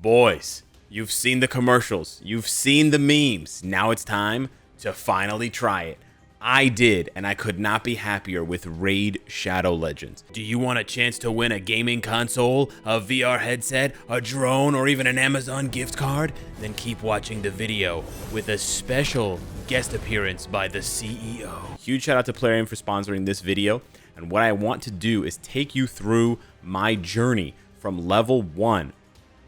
Boys, you've seen the commercials, you've seen the memes. Now it's time to finally try it. I did, and I could not be happier with Raid Shadow Legends. Do you want a chance to win a gaming console, a VR headset, a drone, or even an Amazon gift card? Then keep watching the video with a special guest appearance by the CEO. Huge shout out to Plarium for sponsoring this video. And what I want to do is take you through my journey from level 1,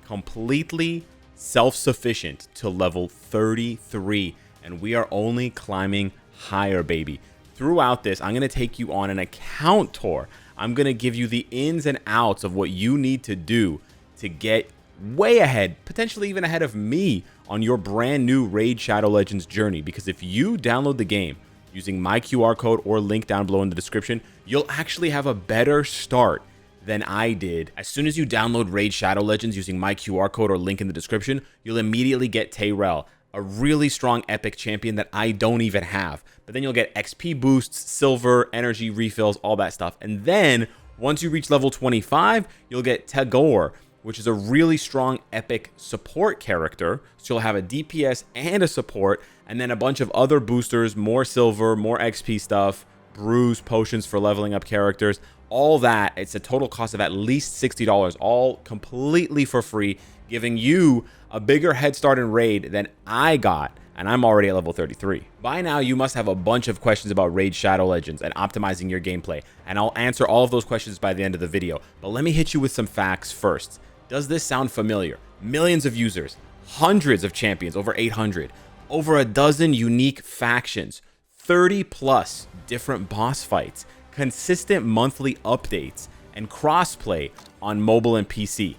completely self-sufficient, to level 33. And we are only climbing higher, baby. Throughout this, I'm going to take you on an account tour. I'm going to give you the ins and outs of what you need to do to get way ahead, potentially even ahead of me, on your brand new Raid Shadow Legends journey. Because if you download the game using my QR code or link down below in the description, you'll actually have a better start than I did. As soon as you download Raid Shadow Legends using my QR code or link in the description, you'll immediately get Tyrell, a really strong epic champion that I don't even have. But then you'll get XP boosts, silver, energy refills, all that stuff. And then once you reach level 25, you'll get Tagore, which is a really strong epic support character. So you'll have a DPS and a support, and then a bunch of other boosters, more silver, more XP stuff, brews, potions for leveling up characters, all that. It's a total cost of at least $60, all completely for free, giving you a bigger head start in Raid than I got, and I'm already at level 33. By now, you must have a bunch of questions about Raid Shadow Legends and optimizing your gameplay, and I'll answer all of those questions by the end of the video. But let me hit you with some facts first. Does this sound familiar? Millions of users, hundreds of champions, over 800, over a dozen unique factions, 30 plus different boss fights, consistent monthly updates, and crossplay on mobile and PC.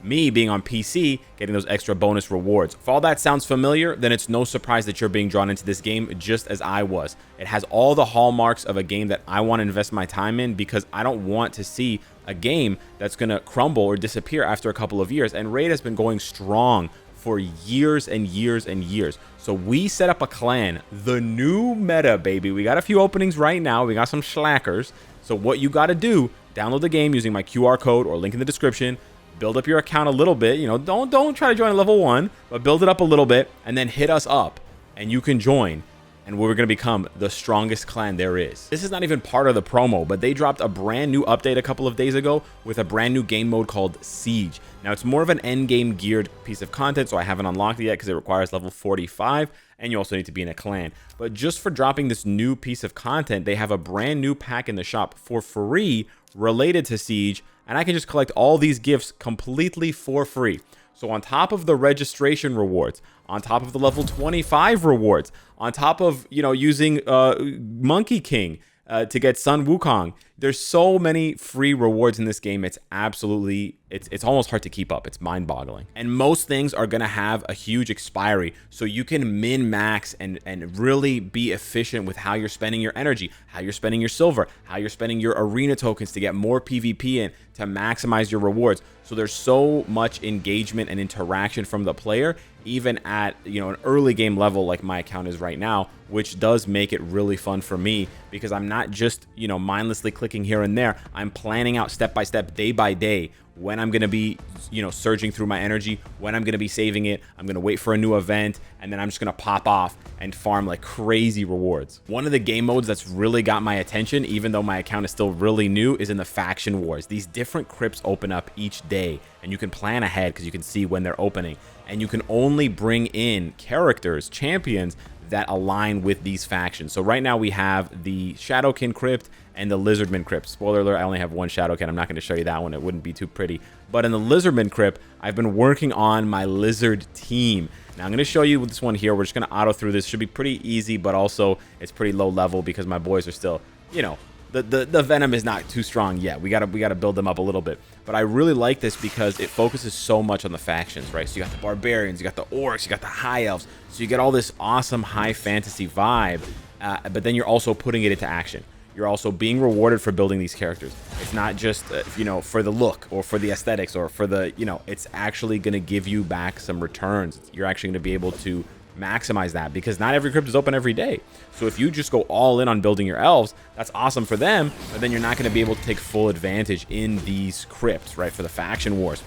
Me being on PC, getting those extra bonus rewards. If all that sounds familiar, then it's no surprise that you're being drawn into this game just as I was. It has all the hallmarks of a game that I want to invest my time in, because I don't want to see a game that's going to crumble or disappear after a couple of years. And Raid has been going strong for years and years and years. So we set up a clan, the new meta, baby. We got a few openings right now. We got some slackers. So what you got to do, download the game using my QR code or link in the description. Build up your account a little bit, you know, don't try to join at level 1, but build it up a little bit, and then hit us up and you can join, and we're going to become the strongest clan there is. This is not even part of the promo, but they dropped a brand new update a couple of days ago with a brand new game mode called Siege. Now it's more of an end game geared piece of content, so I haven't unlocked it yet because it requires level 45, and you also need to be in a clan. But just for dropping this new piece of content, they have a brand new pack in the shop for free related to Siege, and I can just collect all these gifts completely for free. So on top of the registration rewards, on top of the level 25 rewards, on top of, you know, using Monkey King to get Sun Wukong, there's so many free rewards in this game. It's absolutely, it's almost hard to keep up. It's mind-boggling. And most things are going to have a huge expiry, so you can min-max and really be efficient with how you're spending your energy, how you're spending your silver, how you're spending your arena tokens to get more PvP in, to maximize your rewards. So there's so much engagement and interaction from the player, even at, you know, an early game level like my account is right now, which does make it really fun for me, because I'm not just, you know, mindlessly clicking here and there. I'm planning out step by step, day by day, when I'm going to be, you know, surging through my energy, when I'm going to be saving it. I'm going to wait for a new event, and then I'm just going to pop off and farm like crazy rewards. One of the game modes that's really got my attention, even though my account is still really new, is in the faction wars. These different crypts open up each day, and you can plan ahead because you can see when they're opening, and you can only bring in characters, champions, that align with these factions. So right now we have the Shadowkin crypt and the Lizardman crypt. Spoiler alert, I only have one Shadowkin. I'm not going to show you that one. It wouldn't be too pretty. But in the Lizardman crypt, I've been working on my lizard team. Now I'm going to show you this one here. We're just going to auto through this. Should be pretty easy, but also it's pretty low level because my boys are still, you know, the venom is not too strong yet. We gotta build them up a little bit. But I really like this because it focuses so much on the factions, right? So you got the barbarians, you got the orcs, you got the high elves. So you get all this awesome high fantasy vibe, but then you're also putting it into action. You're also being rewarded for building these characters. It's not just, you know, for the look or for the aesthetics or for the, you know, it's actually going to give you back some returns. You're actually going to be able to maximize that, because not every crypt is open every day. So if you just go all in on building your elves, that's awesome for them, but then you're not going to be able to take full advantage in these crypts, right, for the faction wars.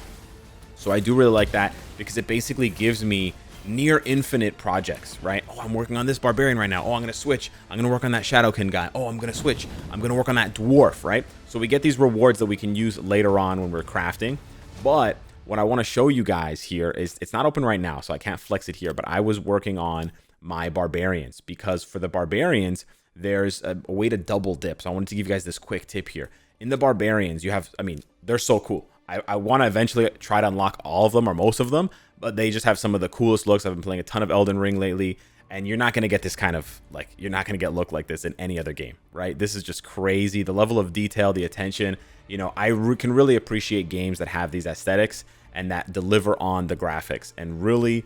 So I do really like that because it basically gives me near infinite projects, right? Oh, I'm working on this barbarian right now. Oh, I'm going to switch. I'm going to work on that Shadowkin guy. Oh, I'm going to switch. I'm going to work on that dwarf, right? So we get these rewards that we can use later on when we're crafting. But what I want to show you guys here is it's not open right now, so I can't flex it here, but I was working on my barbarians because for the barbarians, there's a way to double dip. So I wanted to give you guys this quick tip here. In the barbarians, you have, I mean, they're so cool. I want to eventually try to unlock all of them or most of them, but they just have some of the coolest looks. I've been playing a ton of Elden Ring lately, and you're not going to get this kind of, like, you're not going to get look like this in any other game, right? This is just crazy. The level of detail, the attention, you know, I can really appreciate games that have these aesthetics and that deliver on the graphics, and really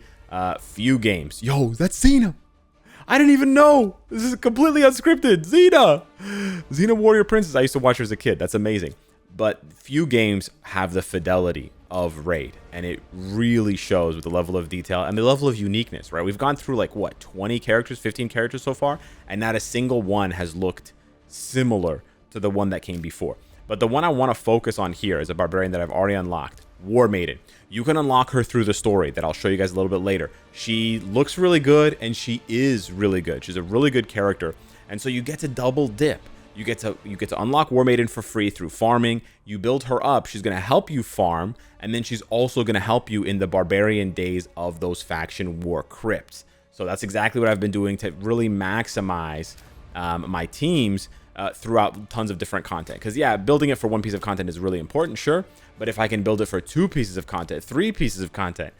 few games. Yo, that's Xena. I didn't even know. This is completely unscripted. Xena Warrior Princess. I used to watch her as a kid. That's amazing. But few games have the fidelity of Raid, and it really shows with the level of detail and the level of uniqueness, right? We've gone through like, what, 20 characters, 15 characters so far, and not a single one has looked similar to the one that came before. But the one I want to focus on here is a barbarian that I've already unlocked, War Maiden. You can unlock her through the story that I'll show you guys a little bit later. She looks really good, and she is really good. She's a really good character, and so you get to double dip. You get to unlock War Maiden for free through farming. You build her up. She's going to help you farm, and then she's also going to help you in the barbarian days of those faction war crypts. So that's exactly what I've been doing to really maximize my teams throughout tons of different content. Because yeah, building it for one piece of content is really important, sure, but if I can build it for 2 pieces of content, 3 pieces of content,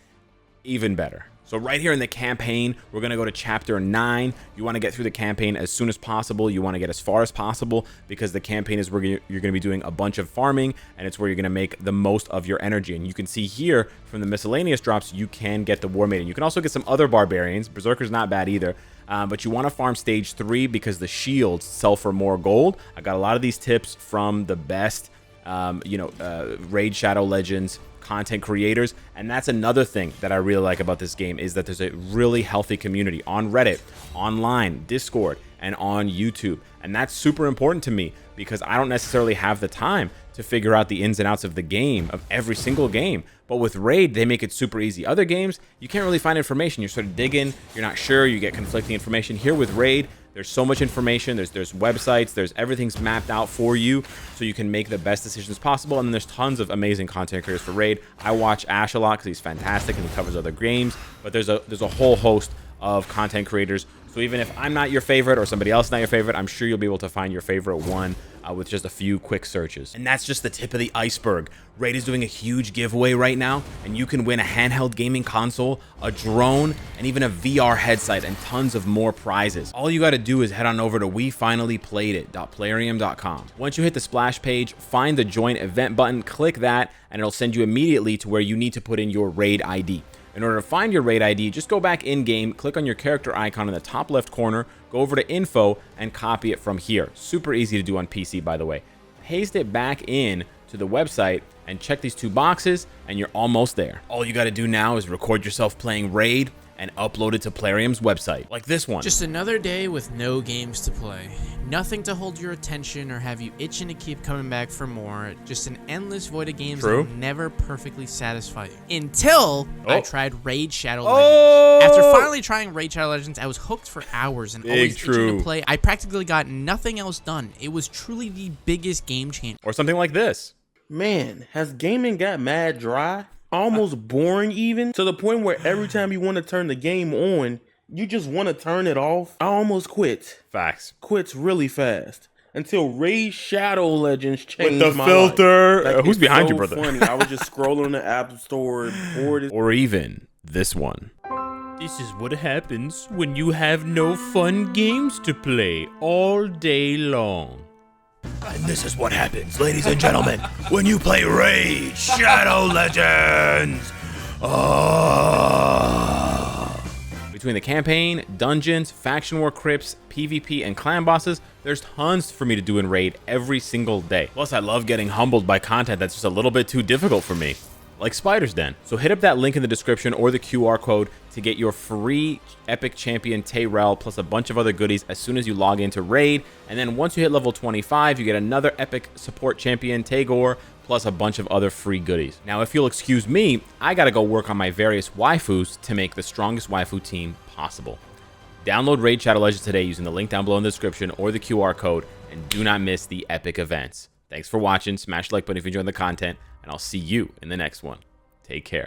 even better. So right here in the campaign, we're going to go to chapter 9. You want to get through the campaign as soon as possible. You want to get as far as possible because the campaign is where you're going to be doing a bunch of farming, and it's where you're going to make the most of your energy. And you can see here from the miscellaneous drops, you can get the War Maiden. You can also get some other barbarians. Berserker's not bad either. But you want to farm stage 3 because the shields sell for more gold. I got a lot of these tips from the best, Raid Shadow Legends content creators, and that's another thing that I really like about this game is that there's a really healthy community on Reddit, online, Discord, and on YouTube. And that's super important to me because I don't necessarily have the time to figure out the ins and outs of the game, of every single game. But with Raid, they make it super easy. Other games, you can't really find information. You're sort of digging, you're not sure, you get conflicting information. Here with Raid, there's so much information, there's websites, there's everything's mapped out for you so you can make the best decisions possible. And then there's tons of amazing content creators for Raid. I watch Ash a lot because he's fantastic and he covers other games, but there's a whole host of content creators. So even if I'm not your favorite or somebody else is not your favorite, I'm sure you'll be able to find your favorite one with just a few quick searches. And that's just the tip of the iceberg. Raid is doing a huge giveaway right now, and you can win a handheld gaming console, a drone, and even a VR headset, and tons of more prizes. All you got to do is head on over to wefinallyplayedit.plarium.com. Once you hit the splash page, find the join event button, click that, and it'll send you immediately to where you need to put in your Raid ID. In order to find your Raid ID, just go back in-game, click on your character icon in the top left corner, go over to info, and copy it from here. Super easy to do on PC, by the way. Paste it back in to the website and check these 2 boxes, and you're almost there. All you got to do now is record yourself playing Raid and upload it to Plarium's website, like this one. Just another day with no games to play. Nothing to hold your attention or have you itching to keep coming back for more. Just an endless void of games that never perfectly satisfy you. Until I tried Raid Shadow Legends. After finally trying Raid Shadow Legends, I was hooked for hours and always itching to play. I practically got nothing else done. It was truly the biggest game changer. Or something like this. Man, has gaming got mad dry? Almost boring even, to the point where every time you want to turn the game on, you just want to turn it off. I almost quit. Facts. Quits really fast. Until Raid Shadow Legends changed with the my filter. life. Like, who's behind you, so brother? Funny. I was just scrolling the App Store, bored. Or even this one. This is what happens when you have no fun games to play all day long. And this is what happens, ladies and gentlemen, when you play Raid Shadow Legends. Between the campaign, dungeons, faction war crypts, PvP, and clan bosses, there's tons for me to do in Raid every single day. Plus, I love getting humbled by content that's just a little bit too difficult for me, like Spider's Den. So hit up that link in the description or the QR code to get your free Epic Champion Tayrel plus a bunch of other goodies as soon as you log into Raid. And then once you hit level 25, you get another Epic Support Champion Tagore plus a bunch of other free goodies. Now, if you'll excuse me, I gotta go work on my various waifus to make the strongest waifu team possible. Download Raid Shadow Legends today using the link down below in the description or the QR code, and do not miss the epic events. Thanks for watching. Smash the like button if you enjoyed the content, and I'll see you in the next one. Take care.